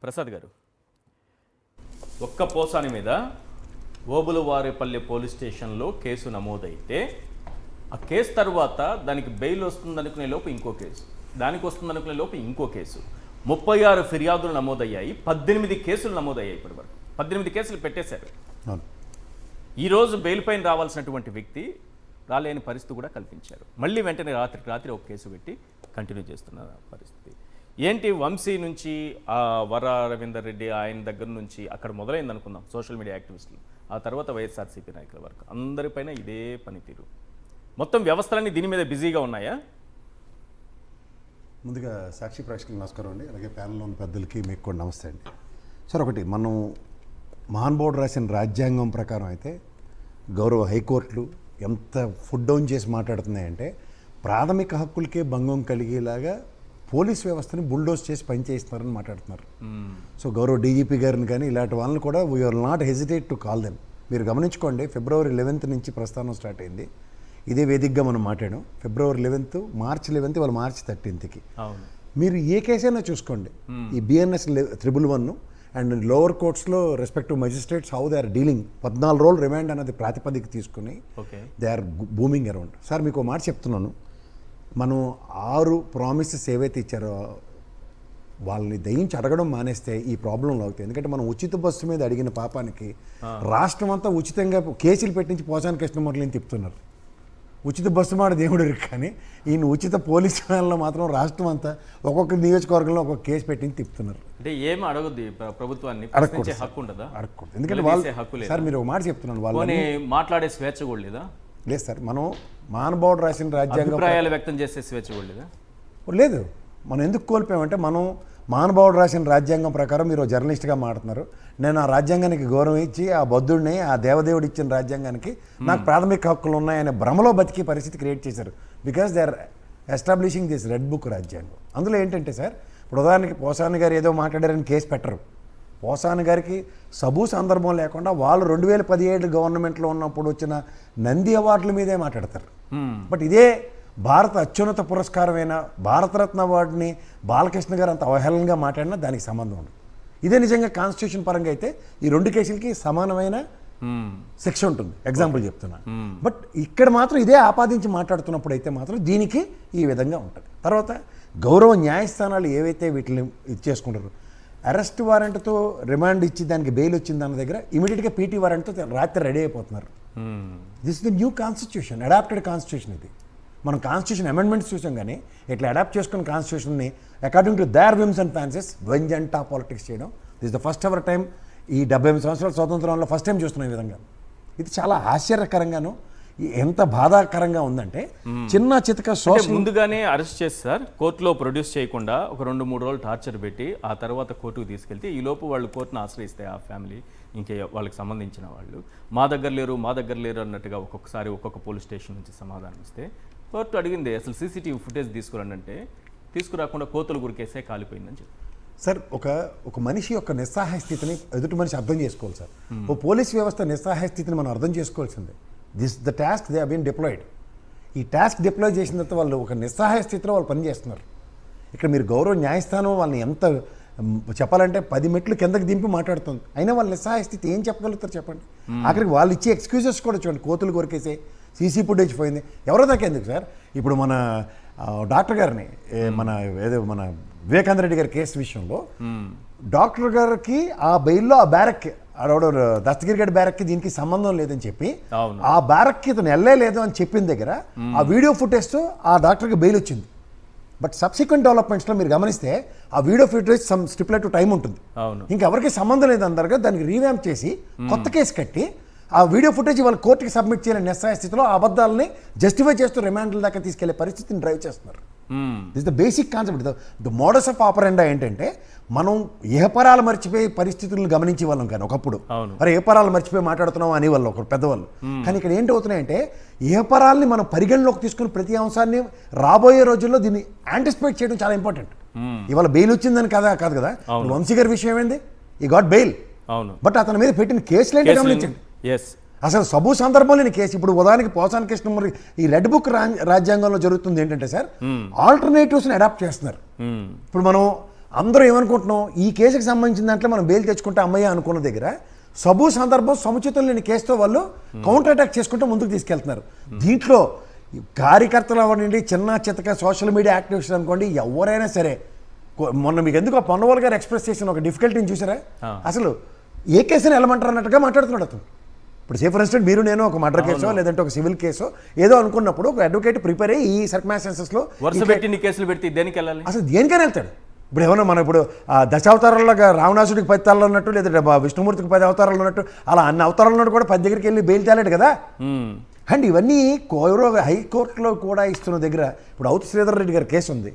ప్రసాద్ గారు, ఒక్క పోసాని మీద ఓబులవారిపల్లి పోలీస్ స్టేషన్లో కేసు నమోదైతే ఆ కేసు తర్వాత దానికి బెయిల్ వస్తుందనుకునే లోపు ఇంకో కేసు, దానికి వస్తుందనుకునే లోపు ఇంకో కేసు, 36 ఫిర్యాదులు నమోదయ్యాయి, 18 కేసులు నమోదయ్యాయి. ఇప్పటి వరకు 18 కేసులు పెట్టేశారు. ఈరోజు బెయిల్ పైన రావాల్సినటువంటి వ్యక్తి రాలేని పరిస్థితి కూడా కల్పించారు. మళ్ళీ వెంటనే రాత్రి ఒక కేసు పెట్టి కంటిన్యూ చేస్తున్న పరిస్థితి ఏంటి? వంశీ నుంచి వర రవీందర్ రెడ్డి ఆయన దగ్గర నుంచి అక్కడ మొదలైంది అనుకుందాం, సోషల్ మీడియా యాక్టివిస్టులు, ఆ తర్వాత వైఎస్ఆర్సీపీ నాయకుల వరకు అందరిపైన ఇదే పనితీరు. మొత్తం వ్యవస్థలన్నీ దీని మీద బిజీగా ఉన్నాయా? ముందుగా సాక్షి ప్రేక్షకులకు నమస్కారం అండి, అలాగే ప్యానెల్లో ఉన్న పెద్దలకి మీకు కూడా నమస్తే అండి. సార్, ఒకటి మనం మహానుభావుడు రాసిన రాజ్యాంగం ప్రకారం అయితే గౌరవ హైకోర్టులు ఎంత ఫుడ్ డౌన్ చేసి మాట్లాడుతున్నాయంటే ప్రాథమిక హక్కులకే భంగం కలిగేలాగా పోలీస్ వ్యవస్థని బుల్డోజ్ చేసి పనిచేస్తున్నారని మాట్లాడుతున్నారు. సో గౌరవ డీజీపీ గారిని కానీ ఇలాంటి వాళ్ళని కూడా we are not hesitate to call them. మీరు గమనించుకోండి, ఫిబ్రవరి 11th నుంచి ప్రస్థానం స్టార్ట్ అయింది. ఇదే వేదికగా మనం మాట్లాడాం. ఫిబ్రవరి 11th, మార్చి 11th, వాళ్ళు మార్చి 13th. మీరు ఏ కేసైనా చూసుకోండి, ఈ బిఎన్ఎస్ 111 అండ్ లోవర్ కోర్ట్స్లో respective magistrates how they are dealing 14 రోజులు రిమాండ్ అనేది ప్రాతిపదిక తీసుకుని they are booming around. Sir, మీకు మాట చెప్తున్నాను, మనం 6 ప్రామిసెస్ ఏవైతే ఇచ్చారో వాళ్ళని దయించి అడగడం మానేస్తే ఈ ప్రాబ్లంలు అవుతాయి. ఎందుకంటే మనం ఉచిత బస్సు మీద అడిగిన పాపానికి రాష్ట్రం అంతా ఉచితంగా కేసులు పెట్టించి పోసాని కృష్ణమూర్తిని తిప్పుతున్నారు. ఉచిత బస్సు మాట దేవుడు కానీ ఈయన ఉచిత పోలీసు వాళ్ళలో మాత్రం రాష్ట్రం అంతా ఒక్కొక్క నియోజకవర్గంలో ఒక్కొక్క కేసు పెట్టించి తిప్పుతున్నారు. అంటే ఏం అడగద్దు ప్రభుత్వాన్ని, హక్కు ఉండదా? అడగకూడదు. ఎందుకంటే వాళ్ళు, సార్ మీరు ఒక మాట చెప్తున్నాను, వాళ్ళని మాట్లాడే స్వేచ్ఛ కూడా లేదా? లేదు సార్, మనం మహానుభావుడు రాసిన రాజ్యాంగం అభిప్రాయాలు వ్యక్తం చేసే స్వేచ్ఛ కూడా లేదా? లేదు. మనం ఎందుకు కోల్పోయామంటే మనం మహానుభావుడు రాసిన రాజ్యాంగం ప్రకారం మీరు జర్నలిస్ట్గా మాట్లాడుతున్నారు. నేను ఆ రాజ్యాంగానికి గౌరవం ఇచ్చి ఆ బౌద్ధుడిని, ఆ దేవదేవుడు ఇచ్చిన రాజ్యాంగానికి నాకు ప్రాథమిక హక్కులు ఉన్నాయనే భ్రమలో బతికే పరిస్థితి క్రియేట్ చేశారు. Because they are establishing this red book రాజ్యాంగం. అందులో ఏంటంటే సార్, ఇప్పుడు ఉదాహరణకి పోసాని గారు ఏదో మాట్లాడారని కేసు పెట్టరు. పోసాని గారికి సబూ సందర్భం లేకుండా వాళ్ళు 2017 గవర్నమెంట్లో ఉన్నప్పుడు వచ్చిన నంది అవార్డుల మీదే మాట్లాడతారు. బట్ ఇదే భారత అత్యున్నత పురస్కారమైన భారతరత్న అవార్డుని బాలకృష్ణ గారు అంత అవహేళనగా మాట్లాడినా దానికి సంబంధం ఉండదు. ఇదే నిజంగా కాన్స్టిట్యూషన్ పరంగా అయితే ఈ 2 కేసులకి సమానమైన శిక్ష ఉంటుంది. ఎగ్జాంపుల్ చెప్తున్నా. బట్ ఇక్కడ మాత్రం ఇదే ఆపాదించి మాట్లాడుతున్నప్పుడు అయితే మాత్రం దీనికి ఈ విధంగా ఉంటుంది. తర్వాత గౌరవ న్యాయస్థానాలు ఏవైతే వీటిని ఇచ్చేసుకుంటారో, అరెస్ట్ వారెంట్తో రిమాండ్ ఇచ్చి దానికి బెయిల్ వచ్చింది దాని దగ్గర ఇమీడియట్గా పీటీ వారెంట్తో రాత్రి రెడీ అయిపోతున్నారు. This the new constitution, adopted constitution. ఇది మనం కాన్స్టిట్యూషన్ అమెండ్మెంట్స్ చూసాం, కానీ ఇట్లా అడాప్ట్ చేసుకున్న కాన్స్టిట్యూషన్ని according to their whims and fancies వెంజంటా పాలిటిక్స్ చేయడం this the first ever time. ఈ 78 సంవత్సరాల స్వాతంత్రంలో ఫస్ట్ టైం చూస్తున్నాం ఈ విధంగా. ఇది చాలా ఆశ్చర్యకరంగాను ఎంత బాధాకరంగా ఉందంటే, చిన్న చితక సోషల్ ముందుగానే అరెస్ట్ చేసి సార్ కోర్టులో ప్రొడ్యూస్ చేయకుండా ఒక 2-3 రోజులు టార్చర్ పెట్టి ఆ తర్వాత కోర్టుకు తీసుకెళ్తే ఈ లోపు వాళ్ళు కోర్టును ఆశ్రయిస్తే ఆ ఫ్యామిలీ, ఇంకే వాళ్ళకి సంబంధించిన వాళ్ళు మా దగ్గర లేరు అన్నట్టుగా ఒక్కొక్కసారి ఒక్కొక్క పోలీస్ స్టేషన్ నుంచి సమాధానం ఇస్తే కోర్టు అడిగింది అసలు సీసీటీవీ ఫుటేజ్ తీసుకురండి అంటే తీసుకురాకుండా కోతులు గురికేసే కాలిపోయిందని చెప్పి. సార్, ఒక మనిషి యొక్క నిస్సహాయ స్థితిని ఎదుటి మనిషి అర్థం చేసుకోవాలి సార్. ఓ పోలీస్ వ్యవస్థ నిస్సహాయ స్థితిని మనం అర్థం చేసుకోవాల్సిందే. The task they have been deployed. ఈ టాస్క్ డిప్లాయ్ చేసిన తర్వాత వాళ్ళు ఒక నిస్సహాయ స్థితిలో వాళ్ళు పనిచేస్తున్నారు. ఇక్కడ మీరు గౌరవ న్యాయస్థానం వాళ్ళని ఎంత చెప్పాలంటే 10 మెట్లు కిందకి దింపి మాట్లాడుతుంది, అయినా వాళ్ళ నిస్సహాయ స్థితి ఏం చెప్పగలుగుతారు చెప్పండి. ఆఖరికి వాళ్ళు ఇచ్చే ఎక్స్క్యూజెస్ కూడా చూడండి, కోతులు కొరికేసే సీసీ ఫుటేజ్ పోయింది, ఎవరో దాకా ఎందుకు సార్. ఇప్పుడు మన డాక్టర్ గారిని మన వివేకానంద రెడ్డి గారి కేసు విషయంలో డాక్టర్ గారికి ఆ బెయిల్లో ఆ బ్యారక్ దస్తగిరిగడ్ బ్యారక్కి దీనికి సంబంధం లేదని చెప్పి ఆ బ్యారక్కి ఇతను వెళ్ళలేదు అని చెప్పిన దగ్గర ఆ వీడియో ఫుటేజ్తో ఆ డాక్టర్కి బెయిల్ వచ్చింది. బట్ సబ్సిక్వెంట్ డెవలప్మెంట్స్లో మీరు గమనిస్తే ఆ video footage some stipulative time ఉంటుంది, ఇంకెవరికి సంబంధం లేదు అందరుగా దానికి రీవ్యాంప్ చేసి కొత్త కేసు కట్టి ఆ వీడియో ఫుటేజ్ వాళ్ళ కోర్టుకి సబ్మిట్ చేయని నిస్సహాయ స్థితిలో ఆ అబద్ధాలని జస్టిఫై చేస్తూ రిమాండ్ల దాకా తీసుకెళ్లే పరిస్థితిని డ్రైవ్ చేస్తున్నారు. This the basic concept. The modus of operandi ఏంటంటే, మనం ఏపరాలు మర్చిపోయి పరిస్థితులను గమనించే వాళ్ళం కానీ ఒకప్పుడు మరి ఏపరాలు మర్చిపోయి మాట్లాడుతున్నాం అని వాళ్ళు ఒకరు పెద్దవాళ్ళు. కానీ ఇక్కడ ఏంటి అవుతున్నాయంటే, ఏపరాల్ని మనం పరిగణలోకి తీసుకుని ప్రతి అంశాన్ని రాబోయే రోజుల్లో దీన్ని యాంటిసిపేట్ చేయడం చాలా ఇంపార్టెంట్. ఇవాళ బెయిల్ వచ్చిందని కాదు కదా. వంశీ గారి విషయం ఏంది, ఈ గాట్ బెయిల్. బట్ అతని మీద పెట్టిన కేసులు ఏంటి గమనించండి. అసలు సబూ సందర్భంలో కేసు. ఇప్పుడు ఉదాహరణకి పోసాని కృష్ణమూర్తి ఈ రెడ్ బుక్ రాజ్యాంగంలో జరుగుతుంది ఏంటంటే సార్, ఆల్టర్నేటివ్స్ని అడాప్ట్ చేస్తున్నారు. ఇప్పుడు మనం అందరూ ఏమనుకుంటున్నాం, ఈ కేసుకి సంబంధించిన దాంట్లో మనం బెయిల్ తెచ్చుకుంటే అమ్మయ్య అనుకున్న దగ్గర సందర్భం సముచితం లేని కేసుతో వాళ్ళు కౌంటర్ అటాక్ చేసుకుంటూ ముందుకు తీసుకెళ్తున్నారు. దీంట్లో కార్యకర్తలు అవ్వండి, చిన్న చితక సోషల్ మీడియా యాక్టివిస్ట్ అనుకోండి, ఎవరైనా సరే, మొన్న మీకు ఎందుకు ఆ పొన్నవాళ్ళు గారు ఎక్స్ప్రెస్ చేసిన ఒక డిఫికల్టీని చూసారా? అసలు ఏ కేసుని వెళ్ళమంటారు అన్నట్టుగా మాట్లాడుతున్నాడు అతను. ఇప్పుడు సే ఫర్ ఇన్స్టెంట్ మీరు నేను ఒక మర్డర్ కేసో లేదంటే ఒక సివిల్ కేసో ఏదో అనుకున్నప్పుడు ఒక అడ్వకేట్ ప్రిపేర్ అయ్యి ఈ సర్కమ్స్టాన్సెస్లో వరుస పెట్టి కేసులు పెడితే దేనికి వెళ్ళాలి? అసలు దేనికైనా వెళ్తాడు. ఇప్పుడు ఏమన్నా మనం ఇప్పుడు దశావతారాల్లో రావణాసుడికి 10 తలలు ఉన్నట్టు, లేదంటే విష్ణుమూర్తికి 10 అవతారాలు ఉన్నట్టు, అలా అన్ని అవతారాలు ఉన్నట్టు కూడా 10 దగ్గరికి వెళ్ళి బెయిల్ తేలాడు కదా. అండ్ ఇవన్నీ హైకోర్టులో కూడా ఇస్తున్న దగ్గర ఇప్పుడు అవుతు శ్రీధర్ రెడ్డి గారి కేసు ఉంది.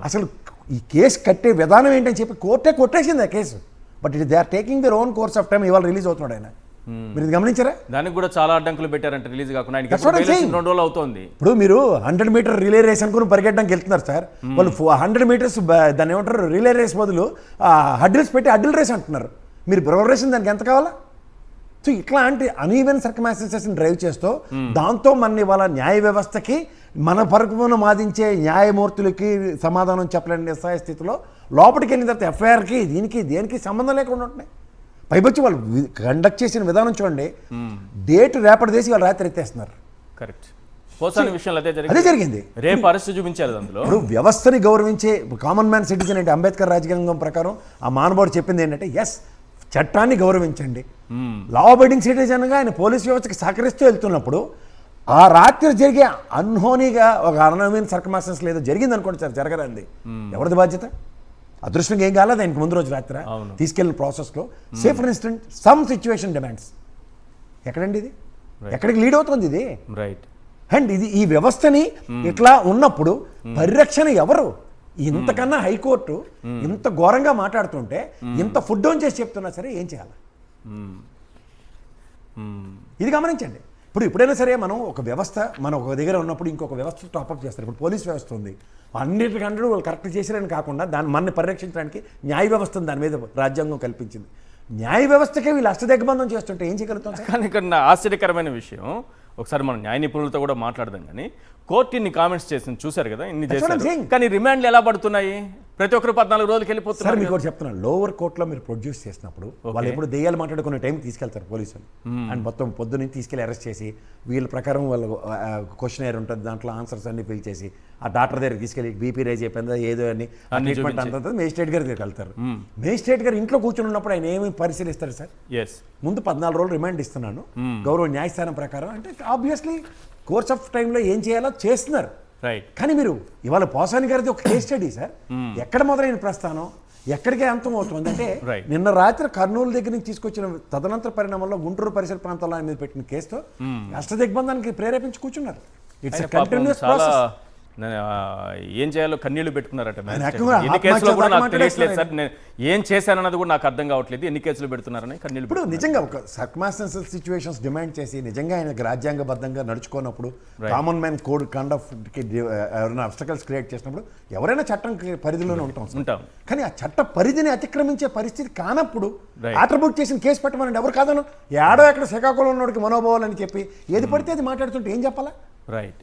అసలు ఈ కేసు కట్టే విధానం ఏంటని చెప్పి కోర్టే కొట్టేసింది ఆ case. But it they are taking their own course of time. ఇవాళ రిలీజ్ అవుతున్నాడు ఆయన. మీరు ఇది గమనించారా? దానికి కూడా చాలా అడ్డంకులు పెట్టారంటే రిలీజ్ కాకుండా 2 రోజులు అవుతుంది. ఇప్పుడు మీరు 100 మీటర్ రిలే రేస్ అనుకుని పరిగెట్టడానికి వెళ్తున్నారు సార్. వాళ్ళు 100 మీటర్స్ దాన్ని ఏమంటారు, రిలే రేస్ బదులు హడ్డిల్స్ పెట్టి హడ్డిల్ రేస్ అంటున్నారు. మీరు ప్రిపరేషన్ దానికి ఎంత కావాలా? సో ఇట్లాంటి అనీవెన్ సర్కమ్స్టాన్సెస్ని డ్రైవ్ చేస్తూ దాంతో మన ఇవాళ న్యాయ వ్యవస్థకి, మన పరకును మాదించే న్యాయమూర్తులకి సమాధానం చెప్పలేని నిస్సహాయ స్థితిలో లోపలికి వెళ్ళిన తర్వాత ఎఫ్ఐఆర్కి దేనికి సంబంధం లేకుండా ఉంటున్నాయి. పైపచ్చి వాళ్ళు కండక్ట్ చేసిన విధానం చూడండి, డేట్ రేపటి దేశీ వాళ్ళు రాత్రి ఎత్తేస్తున్నారు. కరెక్ట్. పోసాని విషయంలో అదే జరిగింది. రేపు అరెస్ట్ చూపించారు. అందులో ఇప్పుడు వ్యవస్థని గౌరవించే కామన్ మ్యాన్ సిటిజన్ అంటే అంబేద్కర్ రాజ్యాంగం ప్రకారం ఆ మానవుడు చెప్పింది ఏంటంటే, ఎస్ చట్టాన్ని గౌరవించండి. లా అబైడింగ్ సిటిజన్గా ఆయన పోలీస్ వ్యవస్థకి సహకరిస్తూ వెళ్తున్నప్పుడు ఆ రాత్రి జరిగే అన్హోనీగా ఒక అనవైన సర్కమ్స్టాన్స్ లేదో జరిగింది అనుకోండి సార్, జరగదండి. ఎవరిది బాధ్యత? అదృష్టంగా ఏం కాలేదు ఆయనకి ముందు రోజు రాత్రి తీసుకెళ్ళిన ప్రాసెస్లో. Say for instant some situation demands. ఎక్కడండి ఇది? ఎక్కడికి లీడ్ అవుతుంది ఇది? రైట్. అండ్ ఇది ఈ వ్యవస్థని ఇట్లా ఉన్నప్పుడు పరిరక్షణ ఎవరు? ఇంతకన్నా హైకోర్టు ఇంత ఘోరంగా మాట్లాడుతుంటే, ఇంత ఫుడ్ డౌన్ చేసి చెప్తున్నా సరే ఏం చేయాలి? ఇది గమనించండి. ఇప్పుడు ఎప్పుడైనా సరే మనం ఒక వ్యవస్థ మనం ఒక దగ్గర ఉన్నప్పుడు ఇంకొక వ్యవస్థ టాపప్ చేస్తారు. ఇప్పుడు పోలీస్ వ్యవస్థ ఉంది, అన్నిటికంటే వాళ్ళు కరెక్ట్ చేశారని కాకుండా మనని పరిరక్షించడానికి న్యాయ వ్యవస్థను దాని మీద రాజ్యాంగం కల్పించింది. న్యాయ వ్యవస్థకే వీళ్ళు అష్టదిగ్బంధం చేస్తుంటే ఏం చేయగలుగుతాం? కానీ ఇక్కడ ఆశ్చర్యకరమైన విషయం, ఒకసారి మనం న్యాయ నిపుణులతో కూడా మాట్లాడదాం. కానీ కోర్టు ఇన్ని కామెంట్స్ చేసింది చూశారు కదా, ఇన్ని చేశారు, కానీ రిమాండ్లు ఎలా పడుతున్నాయి? ప్రతి ఒక్కరు 14 రోజులకి వెళ్ళిపోతున్నారు. మీకు చెప్తున్నాను, లోవర్ కోర్టులో మీరు ప్రొడ్యూస్ చేసినప్పుడు వాళ్ళు ఎప్పుడు దెయ్యాలు మాట్లాడుకునే టైంకి తీసుకెళ్తారు పోలీసులు. అండ్ మొత్తం పొద్దున్నీ తీసుకెళ్ళి అరెస్ట్ చేసి వీళ్ళ ప్రకారం వాళ్ళు క్వశ్చన్ ఎయిర్ ఉంటుంది, దాంట్లో ఆన్సర్స్ అన్ని ఫిల్ చేసి ఆ డాక్టర్ దగ్గర తీసుకెళ్ళి బీపీ రేజ్ అయిపోయిందా ఏదో అని ట్రీట్మెంట్ అంత మేజిస్ట్రేట్ గారి దగ్గరికి వెళ్తారు. మేజిస్ట్రేట్ గారు ఇంట్లో కూర్చొని ఉన్నప్పుడు ఆయన ఏమి పరిశీలిస్తారు సార్? ముందు 14 రోజులు రిమాండ్ ఇస్తున్నాను గౌరవ న్యాయస్థానం ప్రకారం అంటే ఆబ్వియస్లీ కోర్స్ ఆఫ్ టైంలో ఏం చేయాలో చేస్తున్నారు. కానీ మీరు ఇవాళ పోసాని గారిది ఒక కేస్ స్టడీ సార్. ఎక్కడ మొదలైన ప్రస్థానం ఎక్కడికే అంతం అవుతుంది అంటే, నిన్న రాత్రి కర్నూలు దగ్గర నుంచి తీసుకొచ్చిన తదనంతర పరిణామంలో గుంటూరు పరిసర ప్రాంతాల్లో ఆయన మీద పెట్టిన కేసుతో అష్టదిగ్బంధానికి ప్రేరేపించి కూర్చున్నారు. It's a continuous process. ఏం చేయాలో కన్నీళ్లు పెట్టుకున్నారట. ఎన్ని కేసులు కూడా నాకు తెలియట్లేదు సార్, నేను ఏం చేశానన్నది కూడా నాకు అర్థం కావట్లేదు. ఎన్ని కేసులు పెడుతున్నారని కన్నీళ్లు. ఇప్పుడు నిజంగా ఒక సర్కమ్స్టాన్షియల్ సిచ్యువేషన్స్ డిమాండ్ చేసి నిజంగా ఆయన రాజ్యాంగబద్ధంగా నడుచుకున్నప్పుడు, కామన్ మ్యాన్ కోడ్ కండక్ట్కి ఎవరైనా అబ్స్టకల్స్ క్రియేట్ చేసినప్పుడు ఎవరైనా చట్టం పరిధిలోనే ఉంటాం. కానీ ఆ చట్ట పరిధిని అతిక్రమించే పరిస్థితి కానప్పుడు అట్రిబ్యూట్ చేసిన కేసు పెట్టమని ఎవరు కాదను. ఏడో ఎక్కడ శ్రీకాకుళం ఉన్నోడికి మనోభావాలని చెప్పి ఏది పడితే అది మాట్లాడుతుంటే ఏం చెప్పాలా? రైట్.